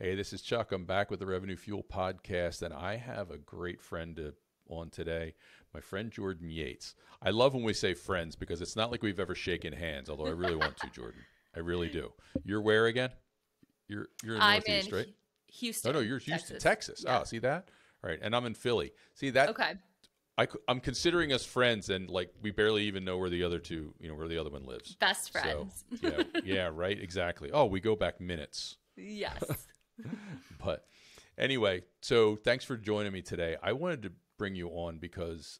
Hey, this is Chuck. I'm back with the Revenue Fuel podcast, and I have a great friend on today, my friend Jordan Yates. I love when we say friends because it's not like we've ever shaken hands, although I really want to, Jordan. I really do. You're where again? You're in I'm Northeast, in right? Houston. No, you're Houston, Texas. Texas. Yeah. Oh, see that? All right, and I'm in Philly. See that? Okay. I'm considering us friends, and like we barely even know where the other two, where the other one lives. Best friends. So, yeah, right, exactly. Oh, we go back minutes. Yes. But anyway, so thanks for joining me today. I wanted to bring you on because,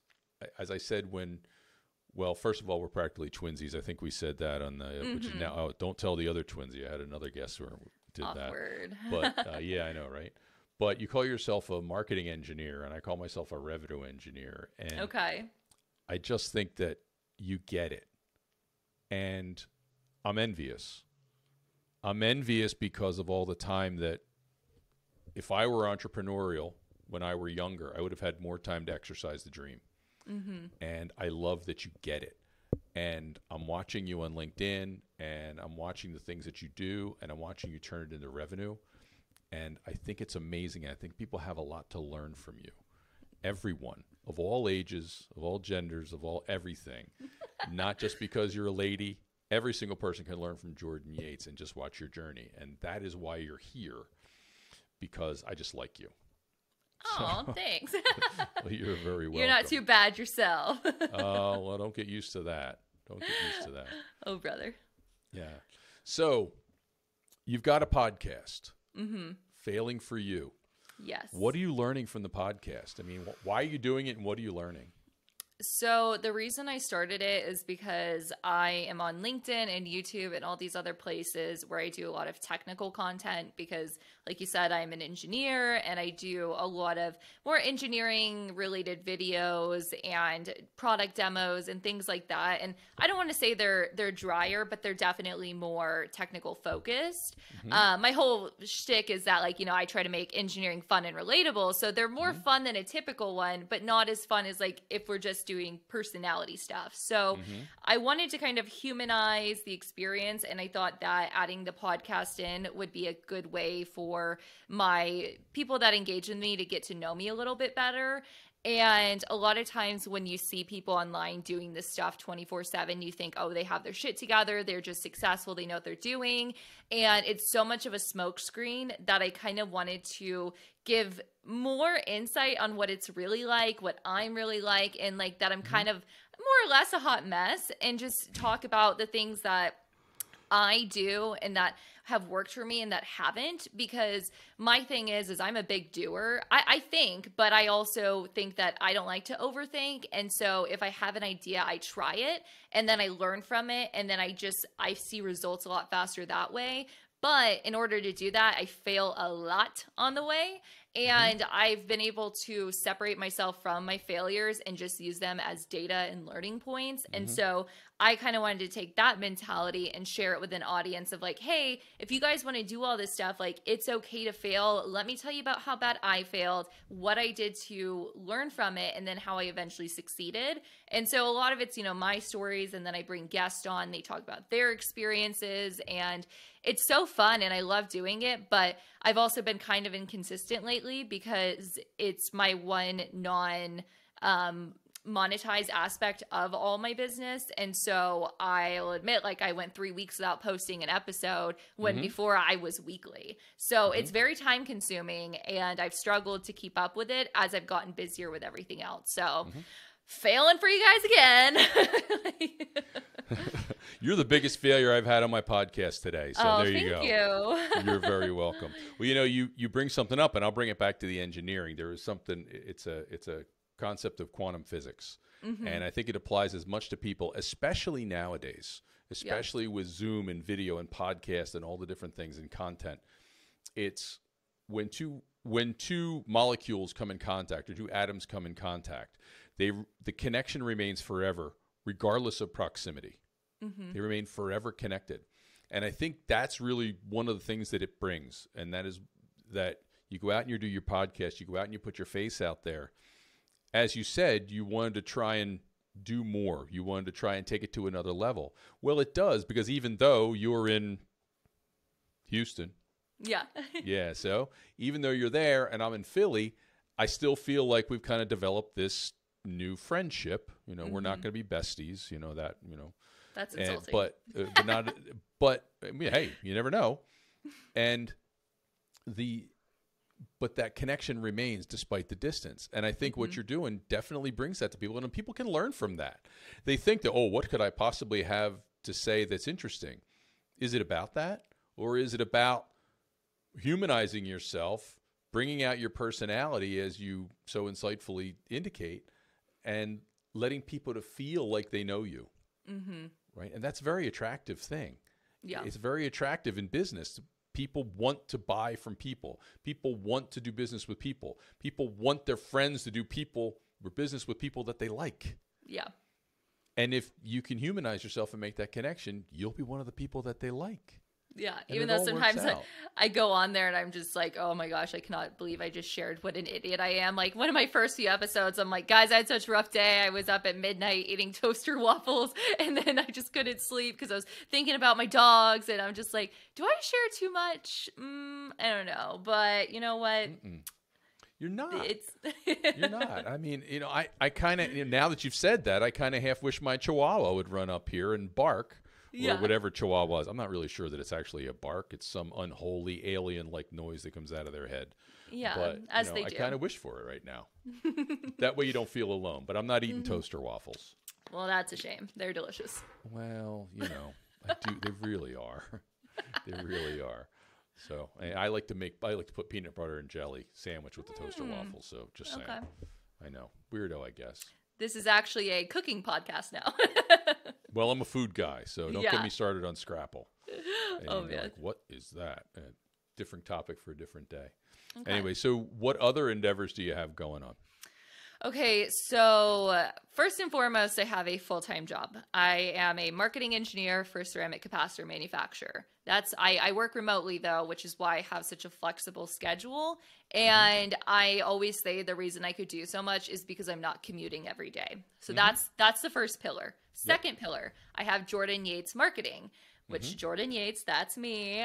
as I said, first of all, we're practically twinsies. I think we said that on the, which is now, don't tell the other twinsy. I had another guest who did Awkward. that. But yeah, I know, right? But you call yourself a marketing engineer, and I call myself a revenue engineer. And Okay. I just think that you get it. And I'm envious. I'm envious because of all the time that if I were entrepreneurial when I were younger, I would have had more time to exercise the dream. Mm-hmm. And I love that you get it. And I'm watching you on LinkedIn, and I'm watching the things that you do, and I'm watching you turn it into revenue. And I think it's amazing. I think people have a lot to learn from you. Everyone, of all ages, of all genders, of all everything, not just because you're a lady. Every single person can learn from Jordan Yates and just watch your journey. And that is why you're here, because I just like you. Oh, thanks. Well, you're very welcome. You're not too bad yourself. Oh, well, don't get used to that. Don't get used to that. Oh, brother. Yeah. So you've got a podcast, Failing for You. Yes. What are you learning from the podcast? I mean, why are you doing it, and what are you learning? So the reason I started it is because I am on LinkedIn and YouTube and all these other places where I do a lot of technical content because, like you said, I'm an engineer and I do a lot of more engineering related videos and product demos and things like that. And I don't want to say they're drier, but they're definitely more technical focused. My whole shtick is that, like, I try to make engineering fun and relatable. So they're more fun than a typical one, but not as fun as like if we're just doing personality stuff. So I wanted to kind of humanize the experience, and I thought that adding the podcast in would be a good way for my people that engage with me to get to know me a little bit better. And a lot of times when you see people online doing this stuff 24/7, you think, oh, they have their shit together. They're just successful. They know what they're doing. And it's so much of a smokescreen that I kind of wanted to give more insight on what it's really like, what I'm really like, and like that I'm kind of more or less a hot mess, and just talk about the things that I do and that have worked for me and that haven't, because my thing is I'm a big doer. I think, but I also think that I don't like to overthink. And so if I have an idea, I try it and then I learn from it. And then I see results a lot faster that way. But in order to do that, I fail a lot on the way. And I've been able to separate myself from my failures and just use them as data and learning points. And so I kind of wanted to take that mentality and share it with an audience of like, hey, if you guys want to do all this stuff, like, it's okay to fail. Let me tell you about how bad I failed, what I did to learn from it, and then how I eventually succeeded. And so a lot of it's, my stories, and then I bring guests on, they talk about their experiences, and it's so fun and I love doing it. But I've also been kind of inconsistent lately because it's my one monetized aspect of all my business. And so I'll admit, like, I went 3 weeks without posting an episode when before I was weekly. So it's very time consuming, and I've struggled to keep up with it as I've gotten busier with everything else. So failing for you guys again. You're the biggest failure I've had on my podcast today. So there you go. Thank you. You're very welcome. Well, you bring something up, and I'll bring it back to the engineering. There is something, it's a concept of quantum physics. And I think it applies as much to people, especially nowadays, especially with Zoom and video and podcast and all the different things and content. It's when two molecules come in contact, or two atoms come in contact, the connection remains forever, regardless of proximity. They remain forever connected. And I think that's really one of the things that it brings. And that is that you go out and you do your podcast, you go out and you put your face out there. As you said, you wanted to try and do more. You wanted to try and take it to another level. Well, it does, because even though you're in Houston, Yeah. Yeah. So even though you're there and I'm in Philly, I still feel like we've kind of developed this new friendship. You know, we're not going to be besties, you know, that, you know, That's insulting. but not, but I mean, hey, you never know. And but that connection remains despite the distance. And I think what you're doing definitely brings that to people, and people can learn from that. They think that, oh, what could I possibly have to say that's interesting? Is it about that? Or is it about humanizing yourself, bringing out your personality as you so insightfully indicate, and letting people to feel like they know you? Right? And that's a very attractive thing. Yeah. It's very attractive in business. People want to buy from people. People want to do business with people. People want their friends to do business with people that they like. Yeah. And if you can humanize yourself and make that connection, you'll be one of the people that they like. Yeah. And Even it though all sometimes works out. I go on there and I'm just like, oh my gosh, I cannot believe I just shared what an idiot I am. Like one of my first few episodes, I'm like, guys, I had such a rough day. I was up at midnight eating toaster waffles and then I just couldn't sleep because I was thinking about my dogs. And I'm just like, do I share too much? I don't know. But you know what? You're not. It's You're not. I mean, you know, I kind of, now that you've said that, I kind of half wish my Chihuahua would run up here and bark. Or whatever Chihuahua is. I'm not really sure that it's actually a bark. It's some unholy alien-like noise that comes out of their head. Yeah, but, as they do. I kind of wish for it right now. That way you don't feel alone. But I'm not eating toaster waffles. Well, that's a shame. They're delicious. Well, you know, I do. They really are. They really are. So I like to put peanut butter and jelly sandwich with the toaster waffles. So just saying. Okay. I know. Weirdo, I guess. This is actually a cooking podcast now. Well, I'm a food guy, so don't get me started on Scrapple. And Oh, man. like, what is that? A different topic for a different day. Okay. Anyway, so what other endeavors do you have going on? Okay, so first and foremost, I have a full-time job. I am a marketing engineer for a ceramic capacitor manufacturer. I work remotely though, which is why I have such a flexible schedule. And I always say the reason I could do so much is because I'm not commuting every day. So that's the first pillar. Second pillar, I have Jordan Yates Marketing, which Jordan Yates, that's me.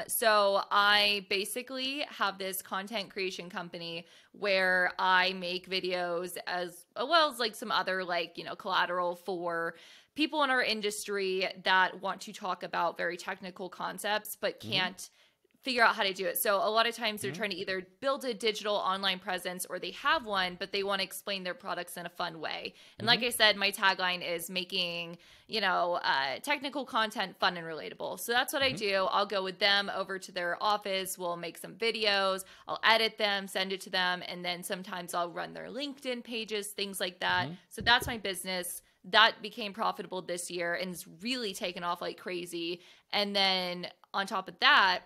So I basically have this content creation company where I make videos as well as like some other like, you know, collateral for people in our industry that want to talk about very technical concepts but can't figure out how to do it. So a lot of times they're trying to either build a digital online presence or they have one, but they want to explain their products in a fun way. And like I said, my tagline is making, you know, technical content fun and relatable. So that's what I do. I'll go with them over to their office. We'll make some videos. I'll edit them, send it to them. And then sometimes I'll run their LinkedIn pages, things like that. So that's my business. That became profitable this year and it's really taken off like crazy. And then on top of that,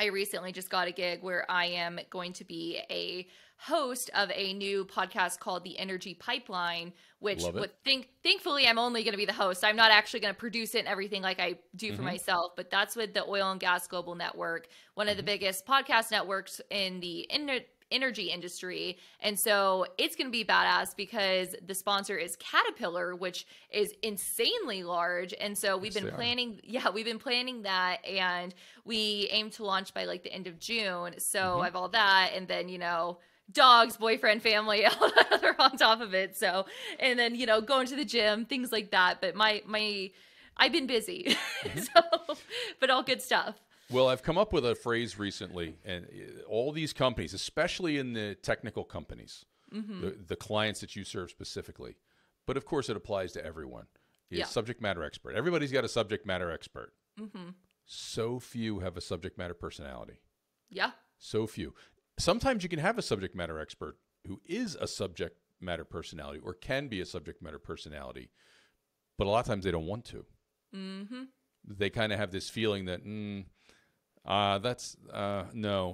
I recently just got a gig where I am going to be a host of a new podcast called The Energy Pipeline, which thankfully I'm only going to be the host. I'm not actually going to produce it and everything like I do for myself, but that's with the Oil and Gas Global Network, one of the biggest podcast networks in the energy industry. And so it's going to be badass because the sponsor is Caterpillar, which is insanely large. And so we've been planning that and we aim to launch by like the end of June. So I have all that. And then, you know, dogs, boyfriend, family, all that other on top of it. So, and then, you know, going to the gym, things like that. But I've been busy, but all good stuff. Well, I've come up with a phrase recently, and all these companies, especially in the technical companies, the clients that you serve specifically, but of course it applies to everyone, is subject matter expert. Everybody's got a subject matter expert. So few have a subject matter personality. Yeah. So few. Sometimes you can have a subject matter expert who is a subject matter personality or can be a subject matter personality, but a lot of times they don't want to. They kind of have this feeling that, no,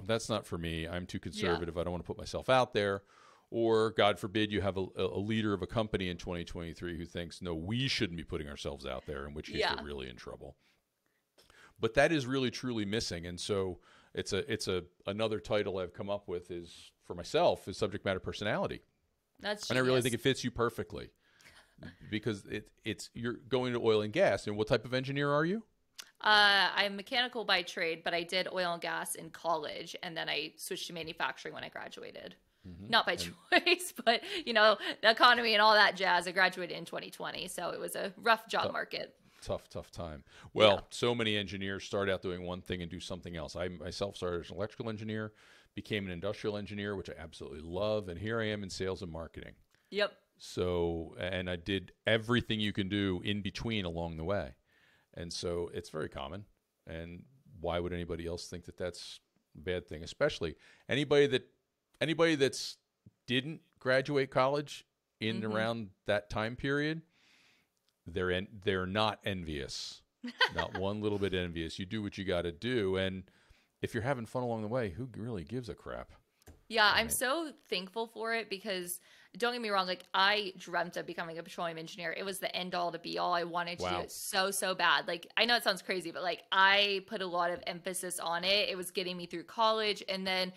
that's not for me. I'm too conservative. I don't want to put myself out there. Or God forbid you have a leader of a company in 2023 who thinks, no, we shouldn't be putting ourselves out there, in which case they're really in trouble. But that is really, truly missing. And so it's another title I've come up with is for myself is subject matter personality. That's genius. And I really think it fits you perfectly because you're going to oil and gas. And what type of engineer are you? I'm mechanical by trade, but I did oil and gas in college, and then I switched to manufacturing when I graduated. Not by choice, but the economy and all that jazz. I graduated in 2020, so it was a rough job market. Tough time. Well, so many engineers start out doing one thing and do something else. I myself started as an electrical engineer, became an industrial engineer, which I absolutely love, and here I am in sales and marketing. Yep. So, and I did everything you can do in between along the way. And so it's very common. And why would anybody else think that that's a bad thing? Especially anybody that's didn't graduate college in and around that time period, they're not envious. Not one little bit envious. You do what you got to do. And if you're having fun along the way, who really gives a crap? Yeah, I'm so thankful for it because don't get me wrong, like I dreamt of becoming a petroleum engineer. It was the end all to be all. I wanted to do it so bad. Like I know it sounds crazy, but like I put a lot of emphasis on it. It was getting me through college, and then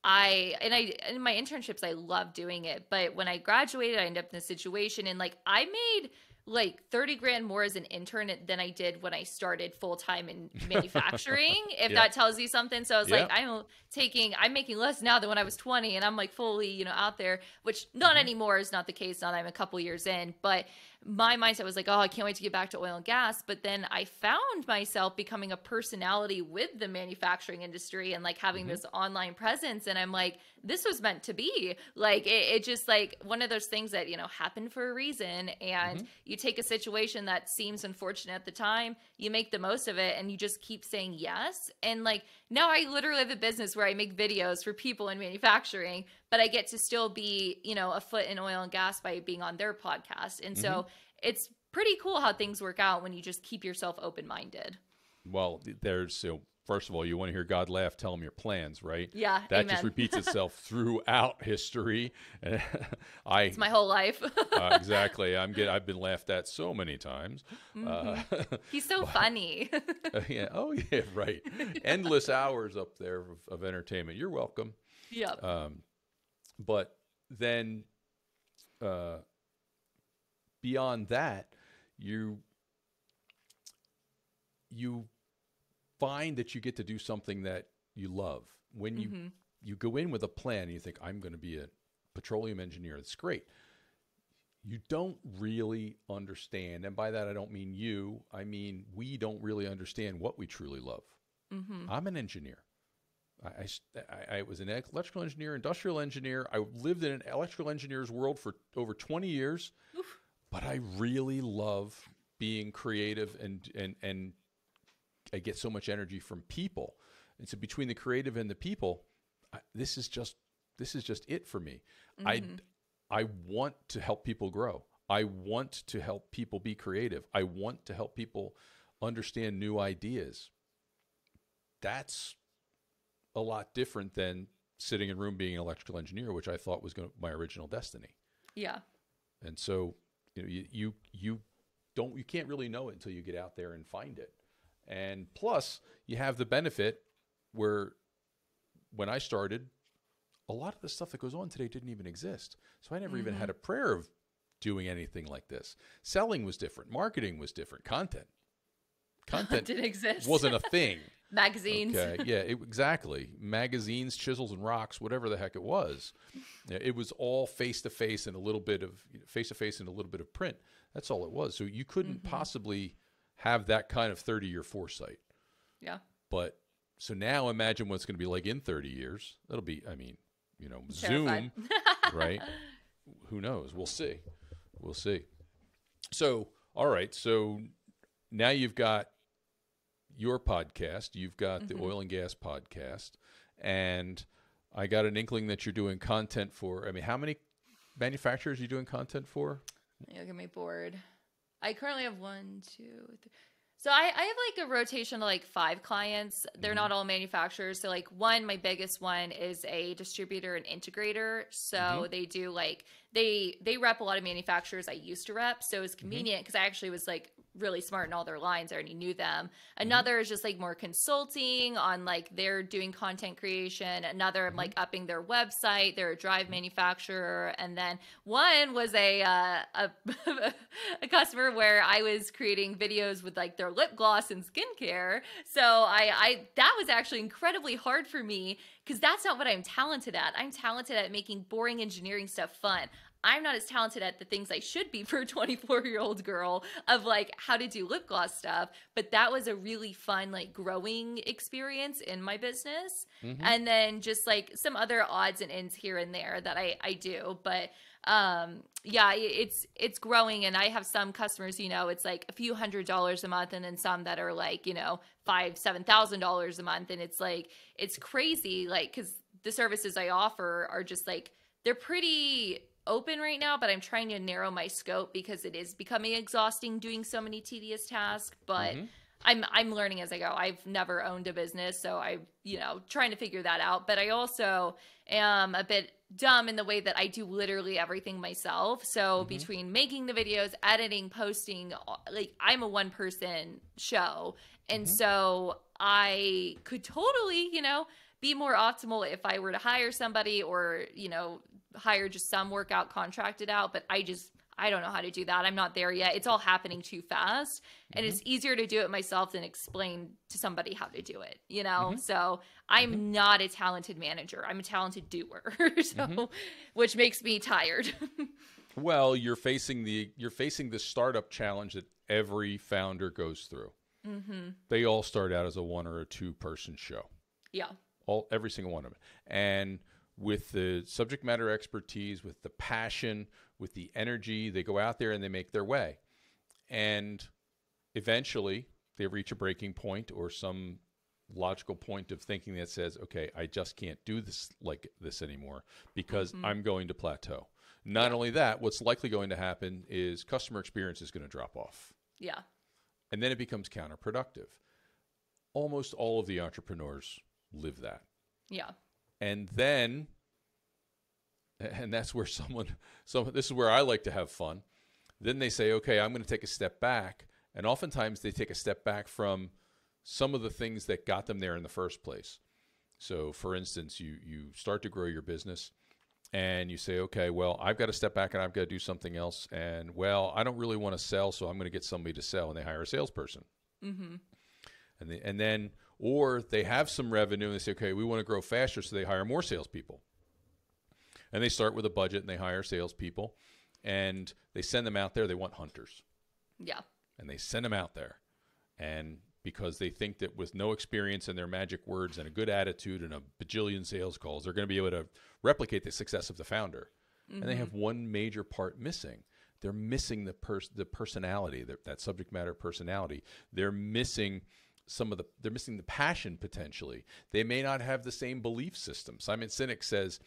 in my internships I loved doing it. But when I graduated, I ended up in a situation and like I made like 30 grand more as an intern than I did when I started full time in manufacturing, if that tells you something. So I was like, I'm making less now than when I was 20, and I'm like fully, out there, which not anymore is not the case now that I'm a couple years in. But my mindset was like, oh, I can't wait to get back to oil and gas. But then I found myself becoming a personality with the manufacturing industry and like having this online presence. And I'm like, this was meant to be. Like it just like one of those things that, happened for a reason. And you take a situation that seems unfortunate at the time, you make the most of it, and you just keep saying yes. And like now I literally have a business where I make videos for people in manufacturing, but I get to still be, a foot in oil and gas by being on their podcast. And so it's pretty cool how things work out when you just keep yourself open-minded. Well, first of all, you want to hear God laugh, tell him your plans, right? Yeah, that amen. Just repeats itself throughout history. It's my whole life. Exactly. I've been laughed at so many times. He's so funny. Yeah. Oh, yeah. Right. Endless hours up there of entertainment. You're welcome. Yeah. But then, beyond that, you find that you get to do something that you love. When you go in with a plan and you think, I'm going to be a petroleum engineer, it's great. You don't really understand, and by that I don't mean you, I mean we don't really understand what we truly love. I'm an engineer. I was an electrical engineer, industrial engineer. I lived in an electrical engineer's world for over 20 years. Oof. But I really love being creative, and I get so much energy from people. And so between the creative and the people, this is just it for me. I want to help people grow. I want to help people be creative. I want to help people understand new ideas. That's a lot different than sitting in a room being an electrical engineer, which I thought was my original destiny. Yeah. And so, you can't really know it until you get out there and find it. And plus, you have the benefit where when I started, a lot of the stuff that goes on today didn't even exist. So I never even had a prayer of doing anything like this. Selling was different. Marketing was different. Content didn't exist. Wasn't a thing. Magazines. Okay, yeah, exactly. Magazines, chisels and rocks, whatever the heck it was. It was all face-to-face and a little bit of print. That's all it was. So you couldn't possibly have that kind of 30-year foresight. Yeah. But so now imagine what it's going to be like in 30 years. That'll be, Zoom, right? Who knows? We'll see. So, all right. So now you've got your podcast, you've got the oil and gas podcast, and I got an inkling that you're doing content for. I mean, how many manufacturers are you doing content for? You'll get me bored. I currently have 1, 2, 3. So I have like a rotation of like 5 clients. They're not all manufacturers. So like my biggest one is a distributor and integrator. So they do like, they rep a lot of manufacturers I used to rep. So it's convenient because I actually was like really smart in all their lines. I already knew them. Another is just like more consulting on like they're doing content creation. Another, I'm like upping their website. They're a drive manufacturer. And then one was a customer where I was creating videos with like their lip gloss and skincare. So I that was actually incredibly hard for me because that's not what I'm talented at. I'm talented at making boring engineering stuff fun. I'm not as talented at the things I should be for a 24-year-old girl of like how to do lip gloss stuff. But that was a really fun, like growing experience in my business. And then just like some other odds and ends here and there that I do. But yeah, it's growing. And I have some customers, you know, it's like a few $100s a month. And then some that are like, you know, $5,000-$7,000 a month. And it's like, it's crazy. Like, cause the services I offer are just like, they're pretty open right now, but I'm trying to narrow my scope because it is becoming exhausting doing so many tedious tasks, but I'm learning as I go. I've never owned a business, so I'm, you know, trying to figure that out. But I also am a bit dumb in the way that I do literally everything myself. So between making the videos, editing, posting, like I'm a one-person show. And so I could totally, you know, be more optimal if I were to hire somebody or, you know, hire just some workout contracted out, but I don't know how to do that. I'm not there yet. It's all happening too fast. And it's easier to do it myself than explain to somebody how to do it, you know? So I'm not a talented manager. I'm a talented doer. So, which makes me tired. Well, you're facing the startup challenge that every founder goes through. They all start out as a 1 or a 2 person show. Yeah. Every single one of them. And with the subject matter expertise, with the passion, with the energy, they go out there and they make their way. And eventually they reach a breaking point or some logical point of thinking that says, okay, I just can't do this like this anymore because I'm going to plateau. Not only that, what's likely going to happen is customer experience is going to drop off. Yeah. And then it becomes counterproductive. Almost all of the entrepreneurs live that. Yeah. And then, and that's where this is where I like to have fun. Then they say, okay, I'm going to take a step back. And oftentimes they take a step back from some of the things that got them there in the first place. So for instance, you start to grow your business and you say, okay, well, I've got to step back and I've got to do something else. And well, I don't really want to sell, so I'm going to get somebody to sell. And they hire a salesperson. And then, or they have some revenue and they say, okay, we want to grow faster, so they hire more salespeople. And they start with a budget and they hire salespeople and they send them out there. They want hunters. Yeah. And they send them out there. And because they think that with no experience and their magic words and a good attitude and a bajillion sales calls, they're going to be able to replicate the success of the founder. And they have one major part missing. They're missing the personality, that subject matter personality. They're missing they're missing the passion potentially. They may not have the same belief system. Simon Sinek says,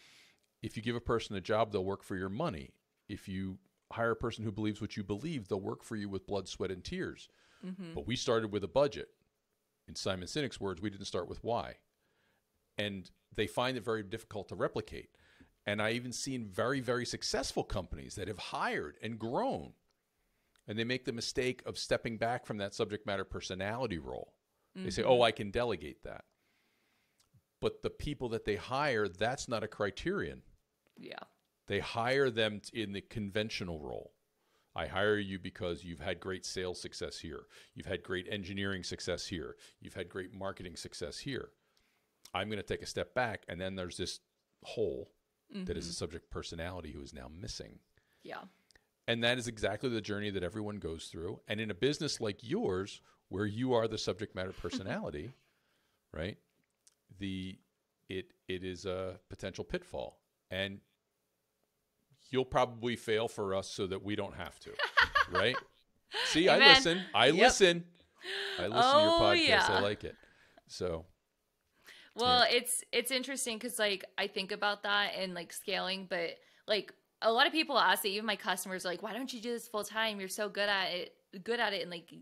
if you give a person a job, they'll work for your money. If you hire a person who believes what you believe, they'll work for you with blood, sweat, and tears. But we started with a budget. In Simon Sinek's words, we didn't start with why. And they find it very difficult to replicate. And I even seen very, very successful companies that have hired and grown. And they make the mistake of stepping back from that subject matter personality role. They say, oh, I can delegate that. But the people that they hire, that's not a criterion. Yeah. They hire them in the conventional role. I hire you because you've had great sales success here. You've had great engineering success here. You've had great marketing success here. I'm going to take a step back. And then there's this hole that is a subject personality who is now missing. Yeah. And that is exactly the journey that everyone goes through. And in a business like yours, where you are the subject matter personality, right? It is a potential pitfall. And you'll probably fail for us so that we don't have to, right? See, Amen. I listen to your podcast. Yeah. I like it. So, well, yeah. It's interesting because like I think about that and like scaling, but like a lot of people ask it, even my customers are like, why don't you do this full time? You're so good at it. And like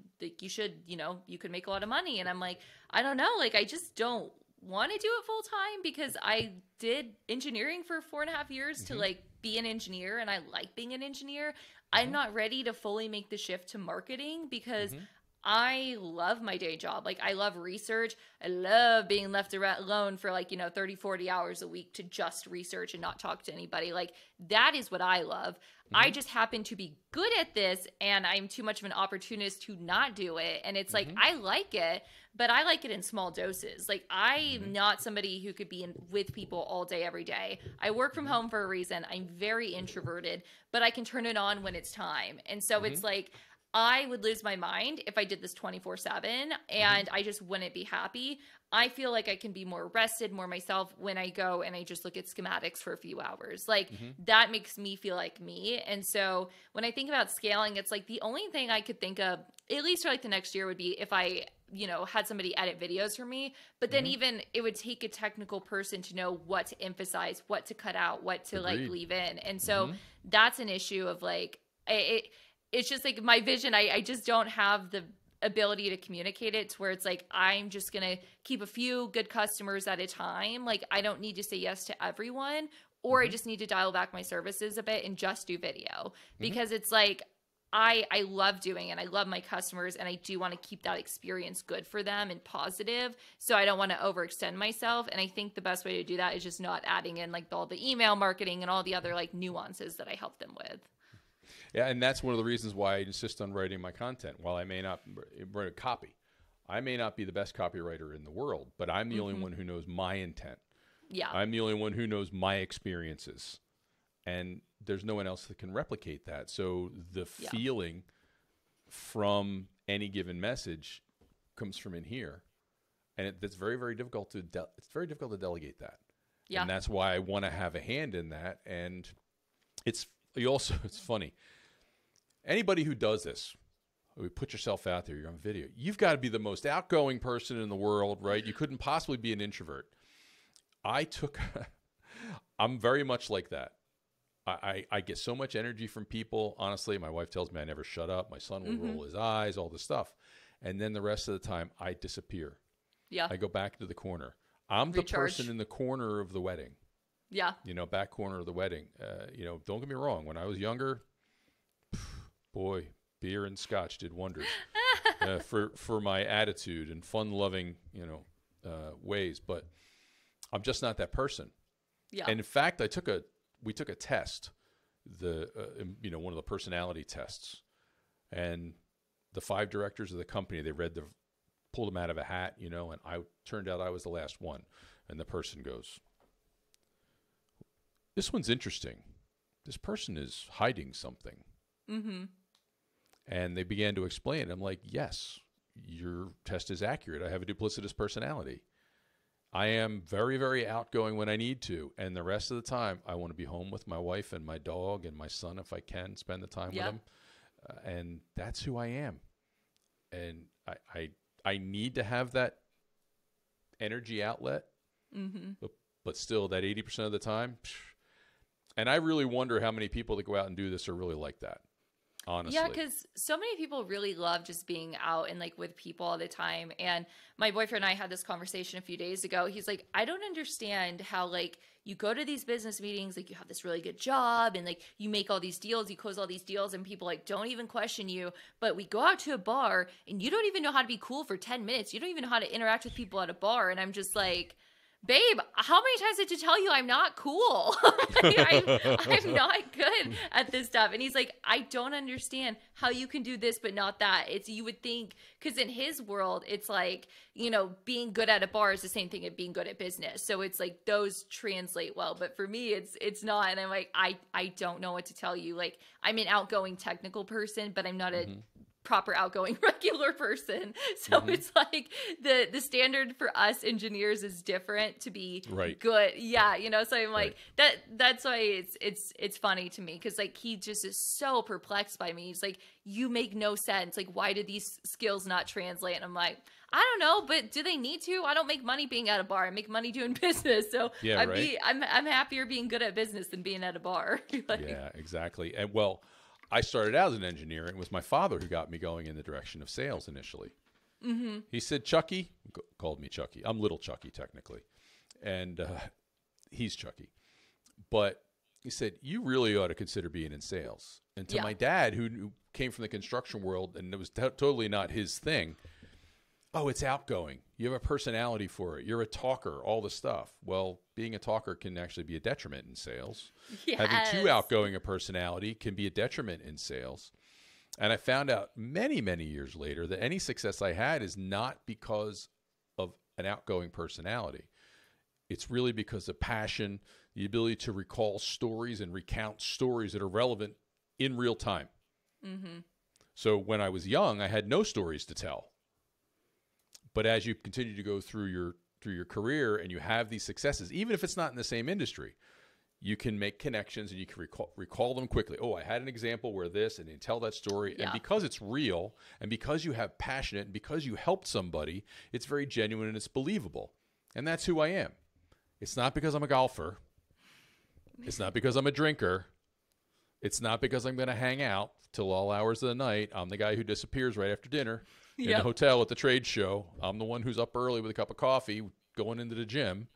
you should, you know, you could make a lot of money. And I'm like, I don't know. Like, I just don't want to do it full time because I did engineering for 4.5 years to like be an engineer, and I like being an engineer. I'm not ready to fully make the shift to marketing because I love my day job. Like, I love research. I love being left alone for 30, 40 hours a week to just research and not talk to anybody. Like, that is what I love. I just happen to be good at this, and I'm too much of an opportunist to not do it. And it's like, I like it, but I like it in small doses. Like, I'm not somebody who could be with people all day, every day. I work from home for a reason. I'm very introverted, but I can turn it on when it's time. And so it's like, I would lose my mind if I did this 24/7 and I just wouldn't be happy. I feel like I can be more rested, more myself when I go and I just look at schematics for a few hours. Like, that makes me feel like me. And so when I think about scaling, it's like the only thing I could think of, at least for like the next year, would be if I, had somebody edit videos for me. But then even it would take a technical person to know what to emphasize, what to cut out, what to like leave in. And so that's an issue of like, it's just like my vision. I just don't have the ability to communicate it to where it's like, I'm just going to keep a few good customers at a time. Like, I don't need to say yes to everyone, or I just need to dial back my services a bit and just do video because it's like, I love doing it. I love my customers, and I do want to keep that experience good for them and positive. So I don't want to overextend myself. And I think the best way to do that is just not adding in like all the email marketing and all the other like nuances that I help them with. Yeah, and that's one of the reasons why I insist on writing my content. While I may not write a copy, I may not be the best copywriter in the world, but I'm the only one who knows my intent. Yeah. I'm the only one who knows my experiences. And there's no one else that can replicate that. So the feeling from any given message comes from in here. And it's very, very difficult to delegate that. Yeah. And that's why I want to have a hand in that. And it's funny. Anybody who does this, we put yourself out there, you're on video, you've got to be the most outgoing person in the world, right? You couldn't possibly be an introvert. I'm very much like that. I get so much energy from people. Honestly, my wife tells me I never shut up. My son will roll his eyes, all this stuff. And then the rest of the time, I disappear. Yeah. I go back to the corner. I'm the person in the corner of the wedding. Yeah. Back corner of the wedding. Don't get me wrong. When I was younger, boy, beer and scotch did wonders for my attitude and fun-loving, ways. But I'm just not that person. Yeah. And in fact, we took a test, one of the personality tests, and the 5 directors of the company, they pulled them out of a hat, and turned out I was the last one. And the person goes, "This one's interesting. This person is hiding something." And they began to explain. I'm like, yes, your test is accurate. I have a duplicitous personality. I am very, very outgoing when I need to. And the rest of the time, I want to be home with my wife and my dog and my son if I can, spend the time with them. And that's who I am. And I need to have that energy outlet. But still, that 80% of the time. And I really wonder how many people that go out and do this are really like that. Honestly. Yeah, because so many people really love just being out and like with people all the time. And my boyfriend and I had this conversation a few days ago. He's like, I don't understand how like you go to these business meetings, like you have this really good job and like you make all these deals, you close all these deals, and people like don't even question you. But we go out to a bar and you don't even know how to be cool for 10 minutes. You don't even know how to interact with people at a bar. And I'm just like, babe, how many times did I tell you I'm not cool? I'm not good at this stuff. And he's like, I don't understand how you can do this but not that. You would think, because in his world, it's like, being good at a bar is the same thing as being good at business. So it's like those translate well. But for me, it's not. And I'm like, I don't know what to tell you. Like, I'm an outgoing technical person, but I'm not a proper outgoing regular person. So it's like the standard for us engineers is different to be good. Yeah. So I'm like, that's why it's funny to me. Cause like, he just is so perplexed by me. He's like, you make no sense. Like, why do these skills not translate? And I'm like, I don't know, but do they need to? I don't make money being at a bar. I make money doing business. So I'm happier being good at business than being at a bar. Like, yeah, exactly. And well, I started out as an engineer, and it was my father who got me going in the direction of sales initially. He said, Chucky, called me Chucky. I'm little Chucky technically. And he's Chucky. But he said, you really ought to consider being in sales. And to my dad, who came from the construction world, and it was totally not his thing, oh, it's outgoing. You have a personality for it. You're a talker, all the stuff. Well, being a talker can actually be a detriment in sales. Yes. Having too outgoing a personality can be a detriment in sales. And I found out many, many years later that any success I had is not because of an outgoing personality. It's really because of passion, the ability to recall stories and recount stories that are relevant in real time. So when I was young, I had no stories to tell. But as you continue to go through your career and you have these successes, even if it's not in the same industry, you can make connections and you can recall them quickly. Oh, I had an example where this, and you tell that story. And because it's real, and because you have passion, and because you helped somebody, it's very genuine and it's believable. And that's who I am. It's not because I'm a golfer. It's not because I'm a drinker. It's not because I'm going to hang out till all hours of the night. I'm the guy who disappears right after dinner in the hotel at the trade show. I'm the one who's up early with a cup of coffee going into the gym.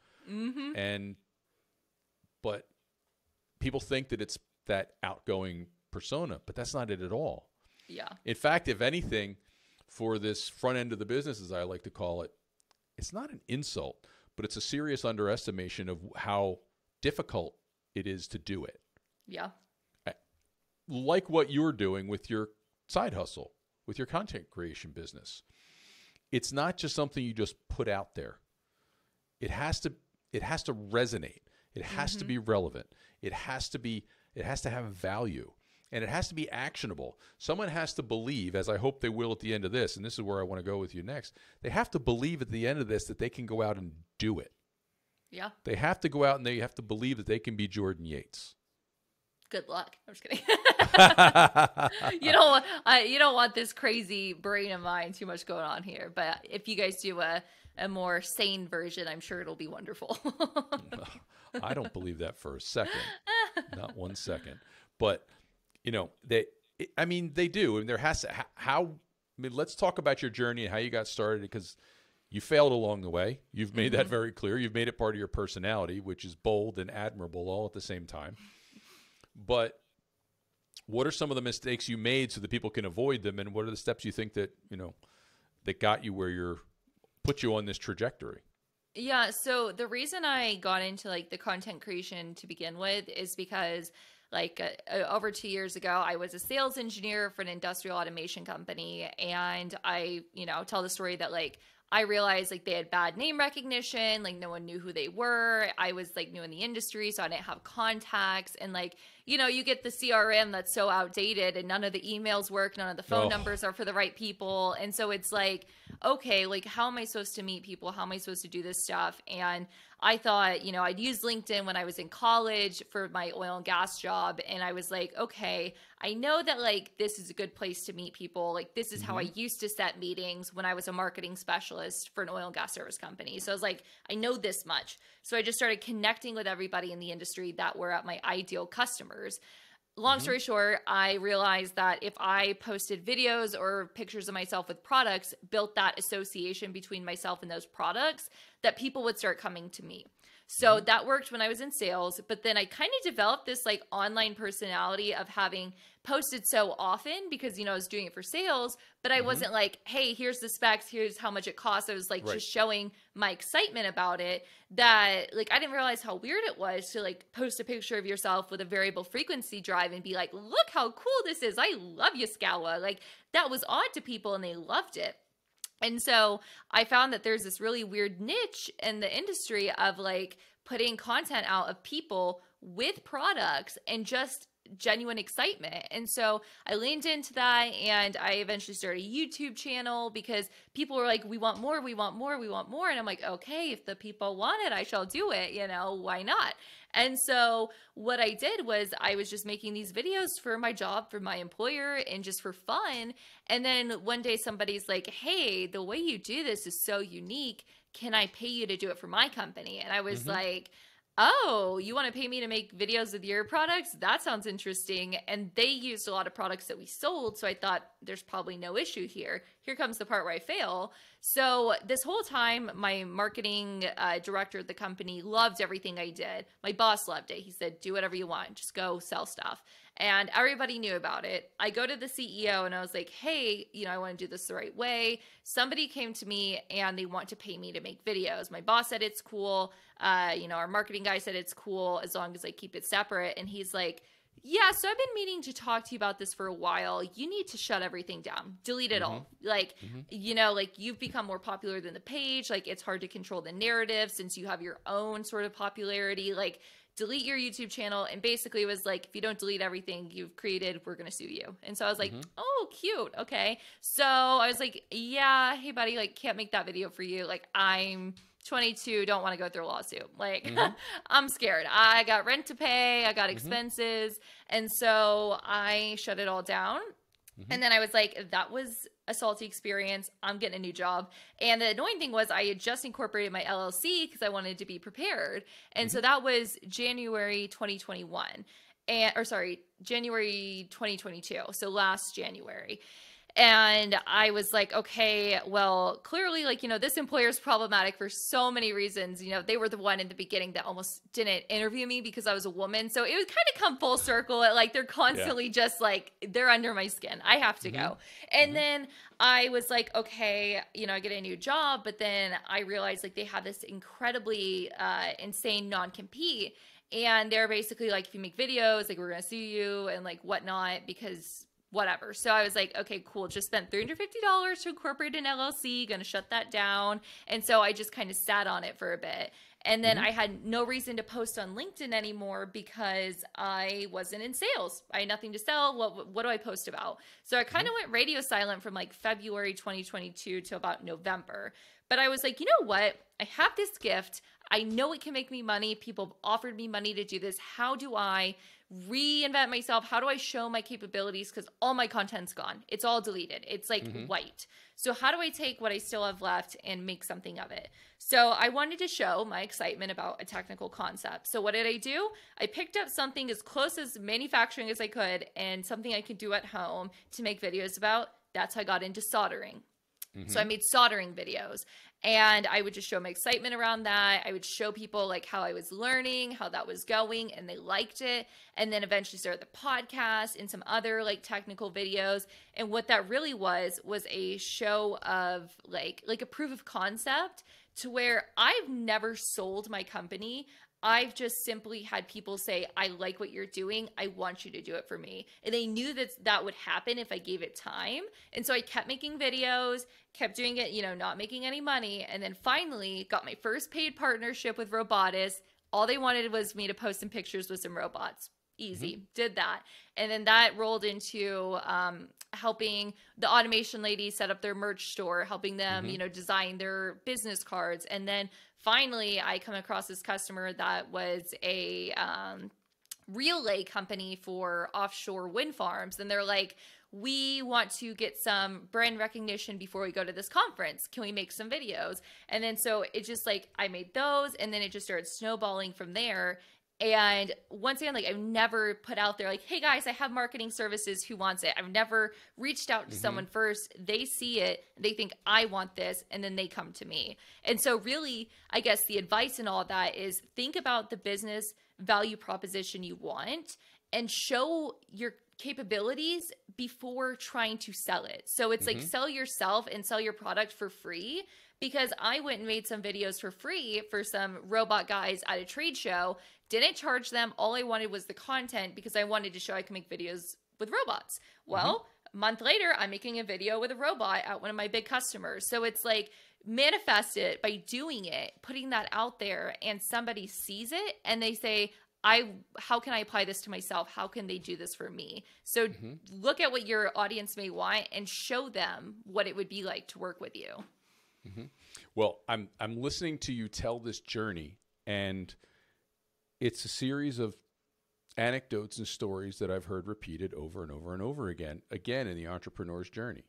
But people think that it's that outgoing persona, but that's not it at all. Yeah. In fact, if anything, for this front end of the business, as I like to call it, it's not an insult, but it's a serious underestimation of how difficult it is to do it. Yeah. Like what you're doing with your side hustle, with your content creation business. It's not just something you just put out there. It has to resonate. It has to be relevant. It has to have value, and it has to be actionable. Someone has to believe, as I hope they will at the end of this, and this is where I want to go with you next. They have to believe at the end of this that they can go out and do it. Yeah. They have to go out and they have to believe that they can be Jordan Yates. Good luck. I'm just kidding. You don't want this crazy brain of mine too much going on here. But if you guys do a more sane version, I'm sure it'll be wonderful. I don't believe that for a second. Not 1 second. But, they do. And there has to, let's talk about your journey and how you got started, because you failed along the way. You've made that very clear. You've made it part of your personality, which is bold and admirable all at the same time. But what are some of the mistakes you made so that people can avoid them? And what are the steps you think that, that got you put you on this trajectory? Yeah. So the reason I got into the content creation to begin with is because over 2 years ago, I was a sales engineer for an industrial automation company. And I, tell the story that I realized they had bad name recognition. No one knew who they were. I was new in the industry, so I didn't have contacts. And you get the CRM that's so outdated and none of the emails work. None of the phone numbers are for the right people. And so it's okay, how am I supposed to meet people? How am I supposed to do this stuff? And I thought, I'd used LinkedIn when I was in college for my oil and gas job. And I was okay, I know that this is a good place to meet people. This is how I used to set meetings when I was a marketing specialist for an oil and gas service company. So I was I know this much. So I just started connecting with everybody in the industry that were at my ideal customers. Long story short, I realized that if I posted videos or pictures of myself with products, built that association between myself and those products, that people would start coming to me. So that worked when I was in sales, but then I kind of developed this online personality of having posted so often because, I was doing it for sales, but I wasn't hey, here's the specs, here's how much it costs. I was just showing my excitement about it, that I didn't realize how weird it was to post a picture of yourself with a variable frequency drive and be look how cool this is. I love you, Scala. That was odd to people and they loved it. And so I found that there's this really weird niche in the industry of putting content out of people with products and just genuine excitement. And so I leaned into that, and I eventually started a YouTube channel because people were we want more, we want more, we want more. And I'm okay, if the people want it, I shall do it, why not? And so what I did was I was just making these videos for my job, for my employer, and just for fun. And then one day somebody's hey, the way you do this is so unique. Can I pay you to do it for my company? And I was oh, you want to pay me to make videos with your products? That sounds interesting. And they used a lot of products that we sold. So I thought there's probably no issue here. Here comes the part where I fail. So this whole time, my marketing director at the company loved everything I did. My boss loved it. He said, do whatever you want. Just go sell stuff. And everybody knew about it. I go to the CEO and I was like, hey, I want to do this the right way. Somebody came to me and they want to pay me to make videos. My boss said it's cool. Our marketing guy said it's cool as long as I keep it separate. And he's like, yeah, so I've been meaning to talk to you about this for a while. You need to shut everything down. Delete it all. Like, you've become more popular than the page. Like, it's hard to control the narrative since you have your own sort of popularity. Like, delete your YouTube channel. And basically it was like, if you don't delete everything you've created, we're going to sue you. And so I was like, oh, cute. Okay. So I was like, yeah, hey buddy, like can't make that video for you. Like I'm 22, don't want to go through a lawsuit. Like I'm scared. I got rent to pay. I got expenses. And so I shut it all down. And then I was like, that was a salty experience. I'm getting a new job. And the annoying thing was I had just incorporated my LLC because I wanted to be prepared. And so that was January 2021. January 2022. So last January. And I was like, okay, well, clearly, this employer is problematic for so many reasons. They were the one in the beginning that almost didn't interview me because I was a woman. So it would kind of come full circle. They're constantly just like, they're under my skin. I have to go. And then I was like, okay, I get a new job. But then I realized they had this incredibly insane non-compete. And they're basically like, if you make videos, we're going to sue you and whatnot because whatever. So I was like, okay, cool. Just spent $350 to incorporate an LLC, going to shut that down. And so I just kind of sat on it for a bit. And then I had no reason to post on LinkedIn anymore because I wasn't in sales. I had nothing to sell. What do I post about? So I kind of went radio silent from February 2022 to about November. But I was like, you know what? I have this gift. I know it can make me money. People have offered me money to do this. How do I reinvent myself? How do I show my capabilities? Because all my content's gone. It's all deleted. It's white. So how do I take what I still have left and make something of it? So I wanted to show my excitement about a technical concept. So what did I do? I picked up something as close as manufacturing as I could and something I could do at home to make videos about. That's how I got into soldering. So I made soldering videos and I would just show my excitement around that. I would show people how I was learning, how that was going, and they liked it. And then eventually started the podcast and some other technical videos. And what that really was a show of like a proof of concept to where I've never sold my company. I've just simply had people say, I like what you're doing. I want you to do it for me. And they knew that would happen if I gave it time. And so I kept making videos, kept doing it, not making any money. And then finally got my first paid partnership with Robotis. All they wanted was me to post some pictures with some robots. Easy. Did that. And then that rolled into helping the automation ladies set up their merch store, helping them, design their business cards. And then finally, I come across this customer that was a relay company for offshore wind farms. And they're like, we want to get some brand recognition before we go to this conference. Can we make some videos? And then so it just I made those and then it just started snowballing from there. And once again, I've never put out there hey guys, I have marketing services. Who wants it? I've never reached out to someone first. They see it. They think I want this. And then they come to me. And so really, I guess the advice in all of that is think about the business value proposition you want and show your capabilities before trying to sell it. So it's sell yourself and sell your product for free. Because I went and made some videos for free for some robot guys at a trade show, didn't charge them. All I wanted was the content because I wanted to show I can make videos with robots. Well, a month later, I'm making a video with a robot at one of my big customers. So it's manifest it by doing it, putting that out there, and somebody sees it and they say, how can I apply this to myself? How can they do this for me? So look at what your audience may want and show them what it would be like to work with you. Well, I'm listening to you tell this journey, and it's a series of anecdotes and stories that I've heard repeated over and over and over again in the entrepreneur's journey.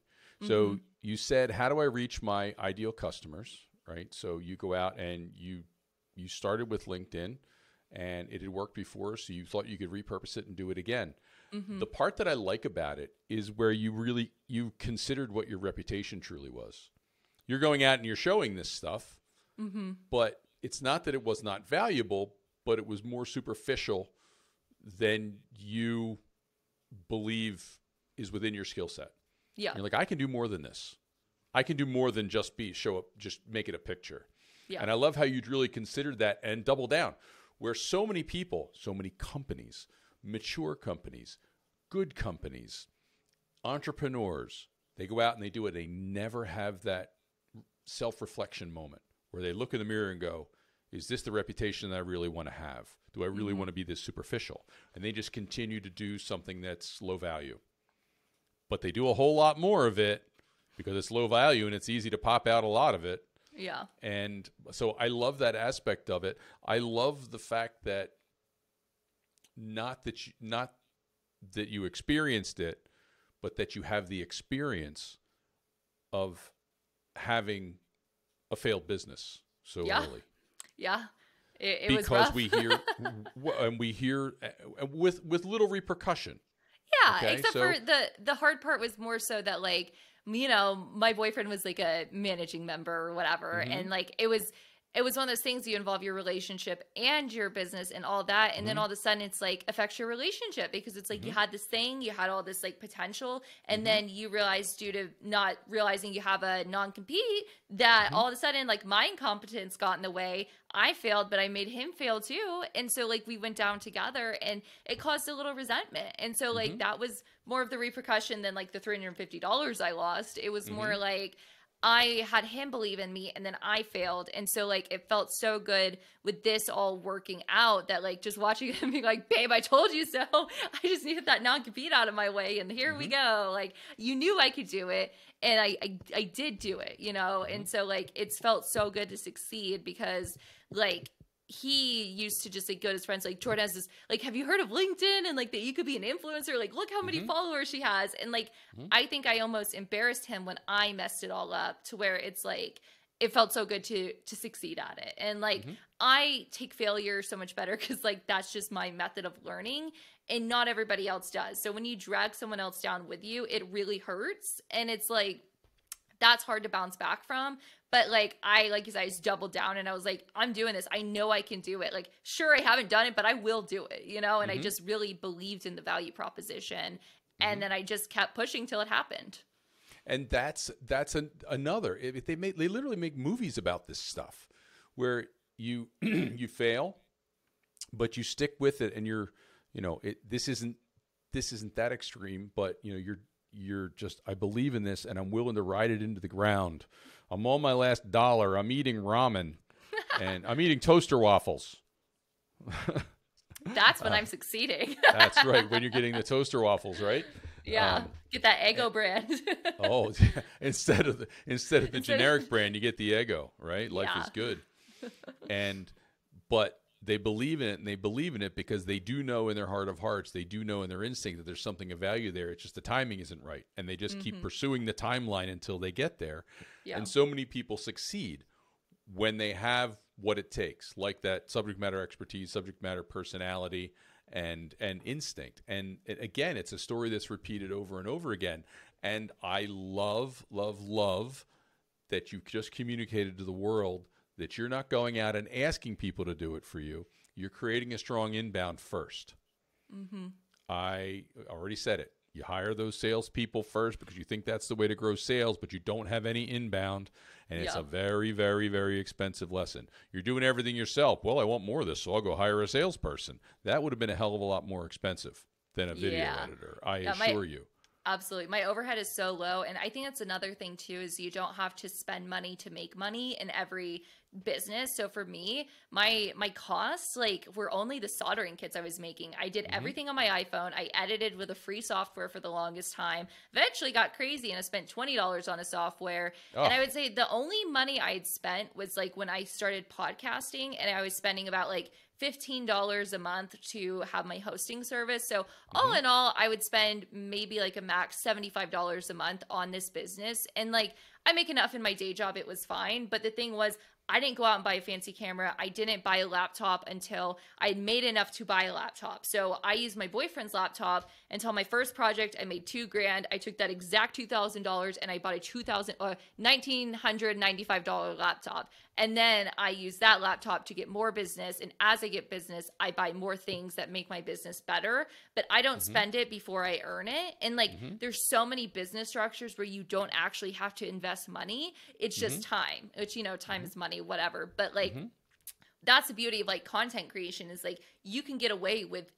So you said, how do I reach my ideal customers, right? So you go out and you started with LinkedIn, and it had worked before, so you thought you could repurpose it and do it again. The part that I like about it is where you considered what your reputation truly was. You're going out and you're showing this stuff, but it's not that it was not valuable, but it was more superficial than you believe is within your skill set. Yeah. You're like, I can do more than this. I can do more than just show up, just make it a picture. Yeah. And I love how you'd really considered that and double down. Where so many people, so many companies, mature companies, good companies, entrepreneurs, they go out and they do it. They never have that self-reflection moment where they look in the mirror and go, is this the reputation that I really want to have? Do I really want to be this superficial? And they just continue to do something that's low value. But they do a whole lot more of it because it's low value and it's easy to pop out a lot of it. Yeah. And so I love that aspect of it. I love the fact that not that you experienced it, but that you have the experience of having a failed business so early. Yeah. It because was rough. we hear with little repercussion. Yeah, okay? except for the hard part was more so that, like, you know, my boyfriend was like a managing member or whatever, and like it was one of those things, you involve your relationship and your business and all that, and then all of a sudden it's like affects your relationship because it's like you had this thing, you had all this like potential, and then you realize, due to not realizing you have a non-compete, that all of a sudden like my incompetence got in the way. I failed, but I made him fail too, and so like we went down together, and it caused a little resentment, and so like that was more of the repercussion than like the $350 I lost. It was more like I had him believe in me and then I failed. And so like it felt so good with this all working out that like just watching him being like, babe, I told you so. I just needed that non-compete out of my way. And here we go. Like, you knew I could do it. And I did do it, you know? And so like it's felt so good to succeed because like he used to just like go to his friends like, Jordan has this, like, have you heard of LinkedIn and like that you could be an influencer? Like, look how many followers she has. And like I think I almost embarrassed him when I messed it all up, to where it's like it felt so good to succeed at it. And like I take failure so much better because like that's just my method of learning, and not everybody else does. So when you drag someone else down with you, it really hurts, and it's like that's hard to bounce back from. But like you said, I just doubled down and I was like, I'm doing this. I know I can do it. Like, sure, I haven't done it, but I will do it, you know? And I just really believed in the value proposition. And then I just kept pushing till it happened. And that's another. They literally make movies about this stuff where you you fail, but you stick with it, and this isn't that extreme, but you're just, I believe in this and I'm willing to ride it into the ground. I'm on my last dollar. I'm eating ramen and I'm eating toaster waffles. That's when I'm succeeding. That's right. When you're getting the toaster waffles, right? Yeah. Get that Eggo brand. Instead of the generic brand, you get the Eggo, right? Life is good. But they believe in it, and they believe in it because they do know in their heart of hearts, they do know in their instinct that there's something of value there. It's just the timing isn't right. And they just keep pursuing the timeline until they get there. Yeah. And so many people succeed when they have what it takes, like that subject matter expertise, subject matter personality, and instinct. And again, it's a story that's repeated over and over again. And I love, love, love that you just communicated to the world that you're not going out and asking people to do it for you. You're creating a strong inbound first. I already said it. You hire those salespeople first because you think that's the way to grow sales, but you don't have any inbound, and it's a very, very, very expensive lesson. You're doing everything yourself. Well, I want more of this, so I'll go hire a salesperson. That would have been a hell of a lot more expensive than a video editor, I assure you. Absolutely. My overhead is so low. And I think that's another thing too, is you don't have to spend money to make money in every business. So for me, my costs were only the soldering kits I was making. I did everything on my iPhone. I edited with a free software for the longest time. Eventually got crazy and I spent $20 on a software. And I would say the only money I'd spent was like when I started podcasting, and I was spending about like $15 a month to have my hosting service. So all in all, I would spend maybe like a max $75 a month on this business. And like, I make enough in my day job. It was fine. But the thing was, I didn't go out and buy a fancy camera. I didn't buy a laptop until I had made enough to buy a laptop. So I used my boyfriend's laptop until my first project. I made $2,000. I took that exact $2,000 and I bought a $1,995 laptop. And then I use that laptop to get more business. And as I get business, I buy more things that make my business better. But I don't spend it before I earn it. And like, there's so many business structures where you don't actually have to invest money. It's just time, which, you know, time is money, whatever. But like, that's the beauty of like content creation is like, you can get away with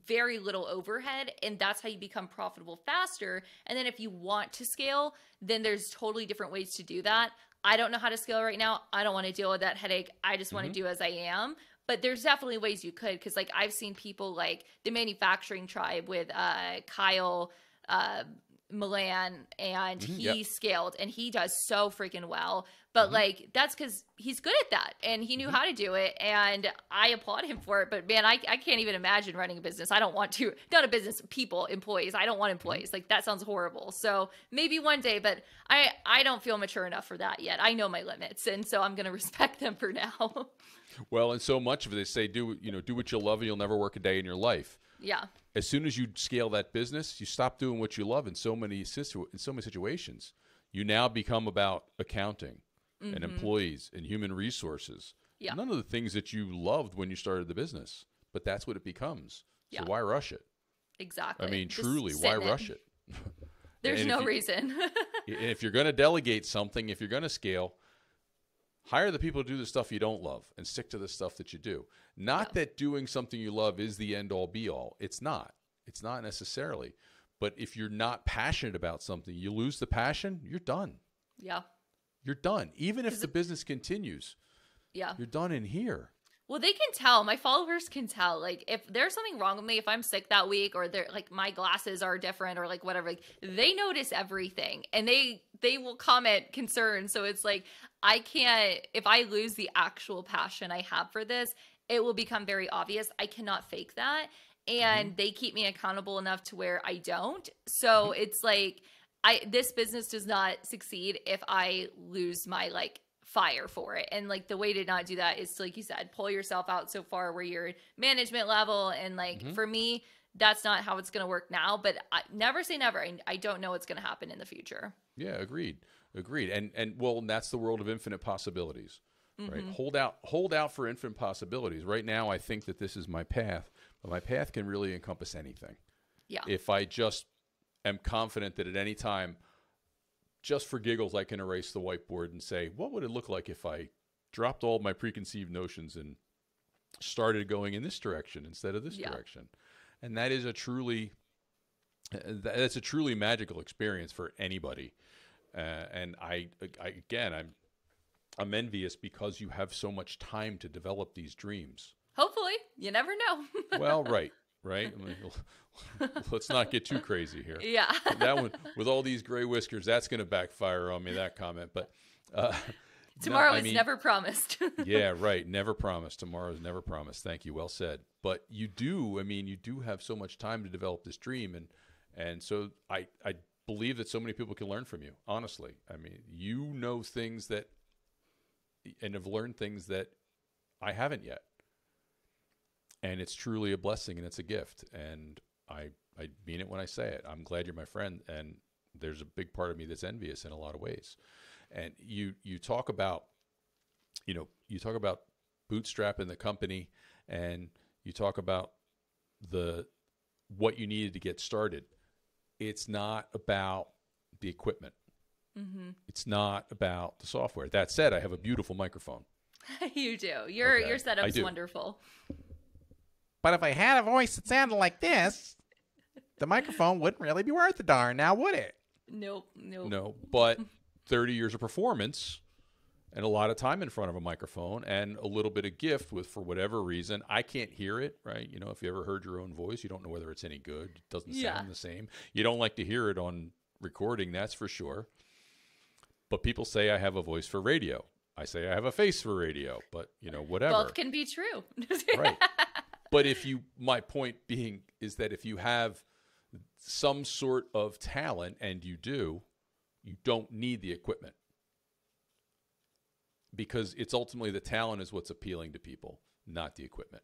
very little overhead, and that's how you become profitable faster. And then if you want to scale, then there's totally different ways to do that. I don't know how to scale right now. I don't want to deal with that headache. I just want to do as I am. But there's definitely ways you could, because like I've seen people like the Manufacturing Tribe with Kyle Milan, and he scaled and he does so freaking well. But like, that's because he's good at that and he knew how to do it. And I applaud him for it. But man, I can't even imagine running a business. I don't want to, not a business, people, employees. I don't want employees. Like that sounds horrible. So maybe one day, but I don't feel mature enough for that yet. I know my limits. And so I'm going to respect them for now. Well, and so much of it, they say, do what you love and you'll never work a day in your life. Yeah. As soon as you scale that business, you stop doing what you love in so many situations. You now become about accounting and employees and human resources. Yeah. None of the things that you loved when you started the business, but that's what it becomes. So why rush it? Exactly. I mean, truly, why rush it? There's no reason. If you're going to delegate something, if you're going to scale, hire the people to do the stuff you don't love and stick to the stuff that you do. Not that doing something you love is the end all be all. It's not. It's not necessarily. But if you're not passionate about something, you lose the passion, you're done. Yeah. You're done. Even if the business continues. Yeah. You're done in here. Well, they can tell. My followers can tell. Like, if there's something wrong with me, if I'm sick that week, or they're like my glasses are different, or like whatever, like they notice everything, and they will comment concerns. So it's like, I can't. If I lose the actual passion I have for this, it will become very obvious. I cannot fake that, and they keep me accountable enough to where I don't. So it's like, this business does not succeed if I lose my like fire for it. And like the way to not do that is to, like you said, pull yourself out so far where you're management level. And like for me, that's not how it's going to work now, but never say never. I don't know what's going to happen in the future. Yeah, agreed. And well, that's the world of infinite possibilities, right? Hold out for infinite possibilities. Right now, I think that this is my path, but my path can really encompass anything. Yeah. If I just am confident that at any time, just for giggles, I can erase the whiteboard and say, what would it look like if I dropped all my preconceived notions and started going in this direction instead of this direction? And that is a truly magical experience for anybody. And I'm envious because you have so much time to develop these dreams. Hopefully, you never know. Well, right. I mean, let's not get too crazy here. Yeah. That one, with all these gray whiskers, that's going to backfire on me, that comment. But tomorrow is never promised. Yeah, right. Never promised. Tomorrow is never promised. Thank you. Well said. But you do have so much time to develop this dream. And so I believe that so many people can learn from you, honestly. I mean, you know things and have learned things that I haven't yet. And it's truly a blessing and it's a gift. And I mean it when I say it. I'm glad you're my friend. And there's a big part of me that's envious in a lot of ways. And you talk about, bootstrapping the company, and you talk about what you needed to get started. It's not about the equipment. It's not about the software. That said, I have a beautiful microphone. You do. Your setup's wonderful. But if I had a voice that sounded like this, the microphone wouldn't really be worth a darn now, would it? Nope. No, but 30 years of performance and a lot of time in front of a microphone and a little bit of gift for whatever reason. I can't hear it, right? If you ever heard your own voice, you don't know whether it's any good. It doesn't sound the same. You don't like to hear it on recording, that's for sure. But people say I have a voice for radio. I say I have a face for radio, but, whatever. Both can be true. Right. But my point being is that if you have some sort of talent, and you don't need the equipment. because it's ultimately the talent is what's appealing to people, not the equipment.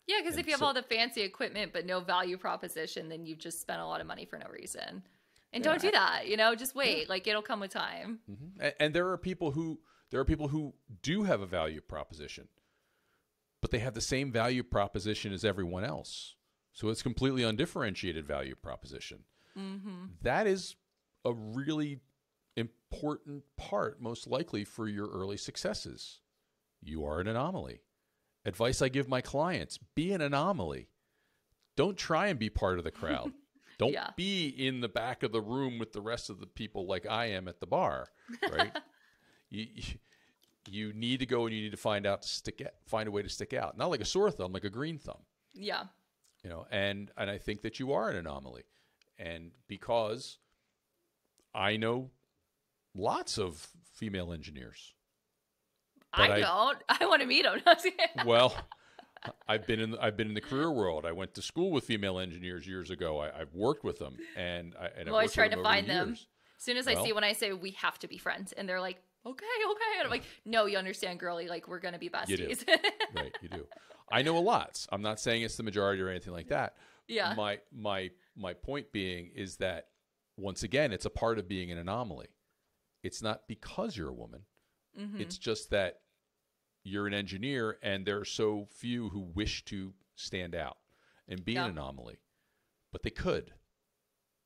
Yeah, because And if you have so- all the fancy equipment but no value proposition, then you've just spent a lot of money for no reason. And Yeah, don't do that. Just wait. Like, it'll come with time. And there are people who do have a value proposition, but they have the same value proposition as everyone else. So it's completely undifferentiated value proposition. That is a really important part, most likely, for your early successes. You are an anomaly. Advice I give my clients: be an anomaly. Don't try and be part of the crowd. Don't Yeah. be in the back of the room with the rest of the people like I am at the bar, right? you need to go and you need to find a way to stick out. Not like a sore thumb, like a green thumb. Yeah. And I think that you are an anomaly. And because I know lots of female engineers. But I don't. I want to meet them. Well, I've been in the career world. I went to school with female engineers years ago. I've worked with them, and I've always worked trying with to them over find the them. years. As soon as I see when I say we have to be friends, and they're like, okay. And I'm like, no, you understand, girly. Like, we're going to be besties. You do. Right, you do. I know a lot. I'm not saying it's the majority or anything like that. Yeah. My point being is that, once again, it's a part of being an anomaly. It's not because you're a woman. It's just that you're an engineer, and there are so few who wish to stand out and be an anomaly. But they could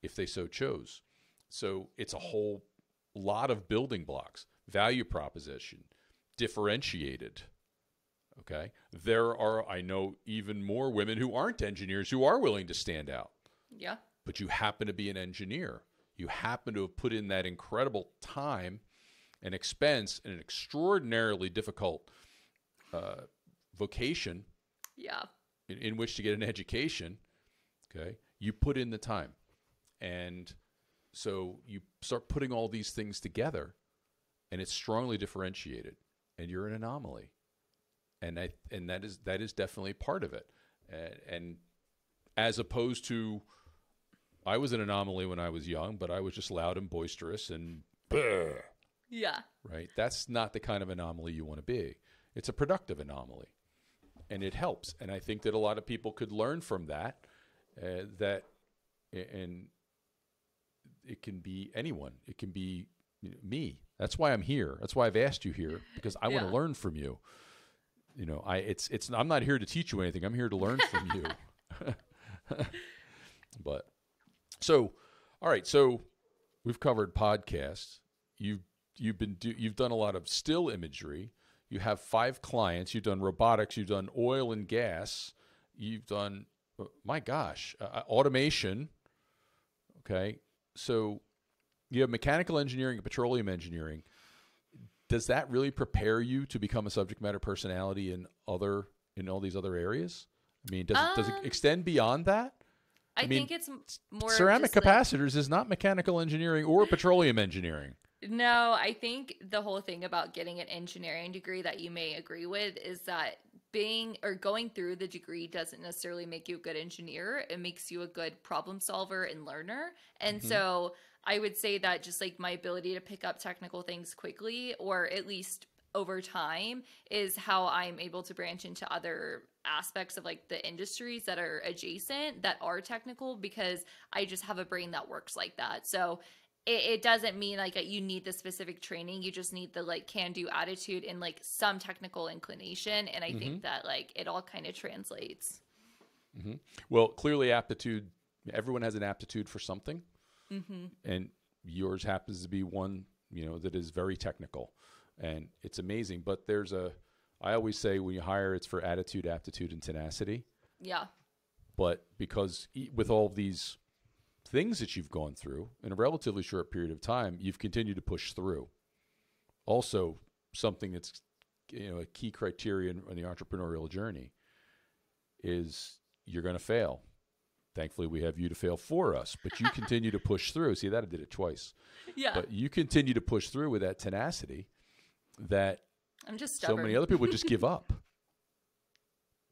if they so chose. So it's a whole lot of building blocks. Value proposition, differentiated. Okay? There are, I know, even more women who aren't engineers who are willing to stand out. Yeah. But you happen to be an engineer. You happen to have put in that incredible time and expense in an extraordinarily difficult vocation. Yeah. In which to get an education. Okay? You put in the time. And so you start putting all these things together, and it's strongly differentiated, and you're an anomaly. And that is definitely part of it. And as opposed to, I was an anomaly when I was young, but I was just loud and boisterous and Yeah. right? That's not the kind of anomaly you want to be. It's a productive anomaly, and it helps. And I think that a lot of people could learn from that. And it can be anyone. It can be me. That's why I'm here. That's why I've asked you here, because I want to learn from you. I'm not here to teach you anything. I'm here to learn from you. But so, all right. So we've covered podcasts. You've done a lot of still imagery. You have 5 clients. You've done robotics. You've done oil and gas. You've done, my gosh, automation. Okay. So you have mechanical engineering and petroleum engineering. Does that really prepare you to become a subject matter personality in all these other areas? I mean, does it extend beyond that? I think it's more ceramic just capacitors is not mechanical engineering or petroleum engineering. No, I think the whole thing about getting an engineering degree that you may agree with is that going through the degree doesn't necessarily make you a good engineer. It makes you a good problem solver and learner. And so I would say that just like my ability to pick up technical things quickly, or at least over time, is how I'm able to branch into other aspects of like the industries that are adjacent, that are technical, because I just have a brain that works like that. So it doesn't mean like you need the specific training. You just need the like can-do attitude and like some technical inclination. And I think that like it all kind of translates. Well, clearly aptitude, everyone has an aptitude for something. And yours happens to be one, that is very technical, and it's amazing. But I always say when you hire, it's for attitude, aptitude, and tenacity. Yeah. But because with all of these things that you've gone through in a relatively short period of time, you've continued to push through. Also, something that's a key criterion on the entrepreneurial journey is you're going to fail. Thankfully, we have you to fail for us, but you continue to push through. See, that I did it twice. Yeah. But you continue to push through with that tenacity that I'm just stubborn. so many other people would just give up.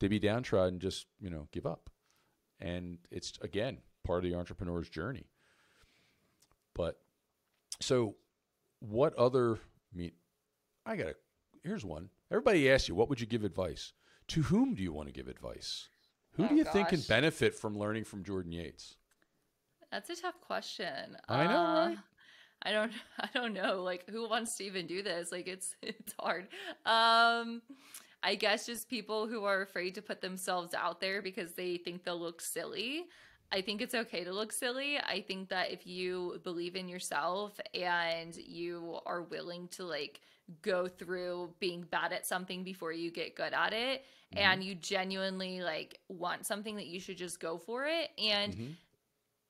They'd be downtrodden, just, give up. And it's, again, part of the entrepreneur's journey. But so what other, here's one. Everybody asks you, what would you give advice? To whom do you want to give advice? Who do you think can benefit from learning from Jordan Yates? That's a tough question. I know, right? I don't know. Like, who wants to even do this? Like, it's hard. I guess just people who are afraid to put themselves out there because they think they'll look silly. I think it's okay to look silly. I think that if you believe in yourself and you are willing to like go through being bad at something before you get good at it, and you genuinely like want something, that you should just go for it and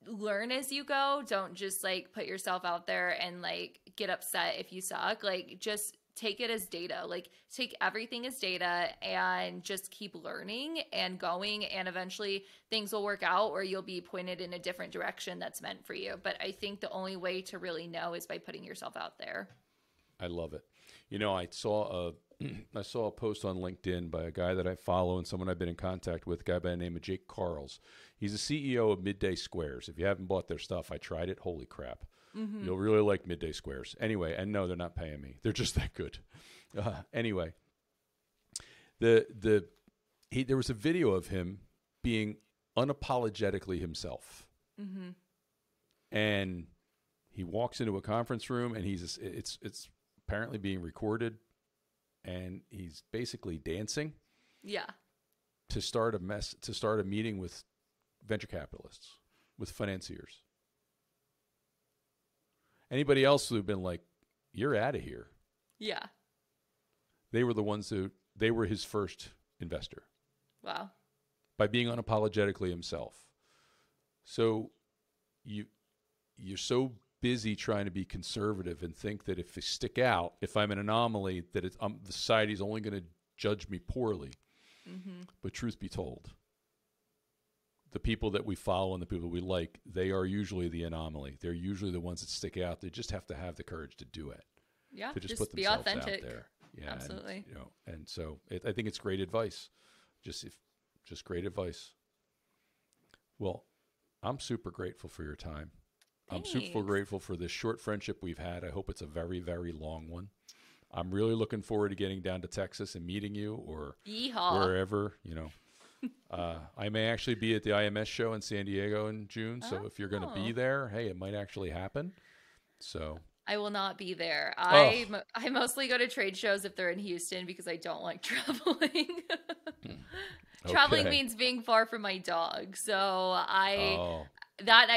learn as you go. Don't just like put yourself out there and like get upset if you suck. Like, just take it as data. Like, take everything as data and just keep learning and going, and eventually things will work out, or you'll be pointed in a different direction that's meant for you. But I think the only way to really know is by putting yourself out there. I love it. You know, I saw a post on LinkedIn by a guy that I follow and someone I've been in contact with, a guy by the name of Jake Carls. He's the CEO of Midday Squares. If you haven't bought their stuff, I tried it. Holy crap. You'll really like Midday Squares. Anyway, and no, they're not paying me. They're just that good. Anyway, there was a video of him being unapologetically himself. And he walks into a conference room, and it's apparently being recorded, and he's basically dancing. Yeah. To start a meeting with venture capitalists, with financiers. Anybody else who've been like, you're out of here. Yeah. They were the ones they were his first investor. Wow. By being unapologetically himself. So you're so busy trying to be conservative and think that if you stick out, if I'm an anomaly, that the society's only going to judge me poorly. But truth be told, the people that we follow and the people we like, they are usually the anomaly. They're usually the ones that stick out. They just have to have the courage to do it. Yeah, to just be put themselves authentic. out there. Yeah, Absolutely. And so I think it's great advice. Just great advice. Well, I'm super grateful for your time. Thanks. I'm super grateful for this short friendship we've had. I hope it's a very, very long one. I'm really looking forward to getting down to Texas and meeting you, or Yeehaw. wherever, I may actually be at the IMS show in San Diego in June. So if you're going to be there, hey, it might actually happen. So I will not be there. I mostly go to trade shows if they're in Houston because I don't like traveling. Traveling means being far from my dog. So I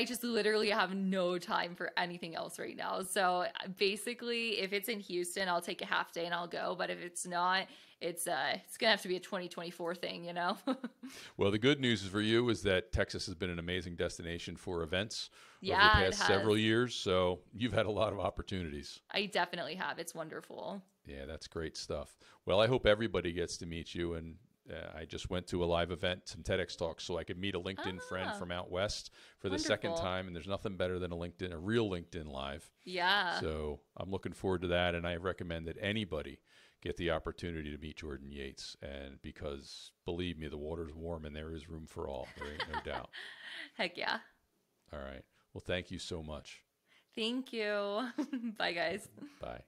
just literally have no time for anything else right now. So basically, if it's in Houston, I'll take a half day and I'll go. But if it's not, it's gonna have to be a 2024 thing, Well, the good news for you is that Texas has been an amazing destination for events over the past several years. So you've had a lot of opportunities. I definitely have. It's wonderful. Yeah, that's great stuff. Well, I hope everybody gets to meet you. And I just went to a live event, some TEDx talks, so I could meet a LinkedIn friend from out west for the second time. And there's nothing better than a real LinkedIn live. Yeah. So I'm looking forward to that. And I recommend that anybody get the opportunity to meet Jordan Yates. And because, believe me, the water's warm and there is room for all. There ain't no doubt. Heck yeah. All right. Well, thank you so much. Thank you. Bye, guys. Bye.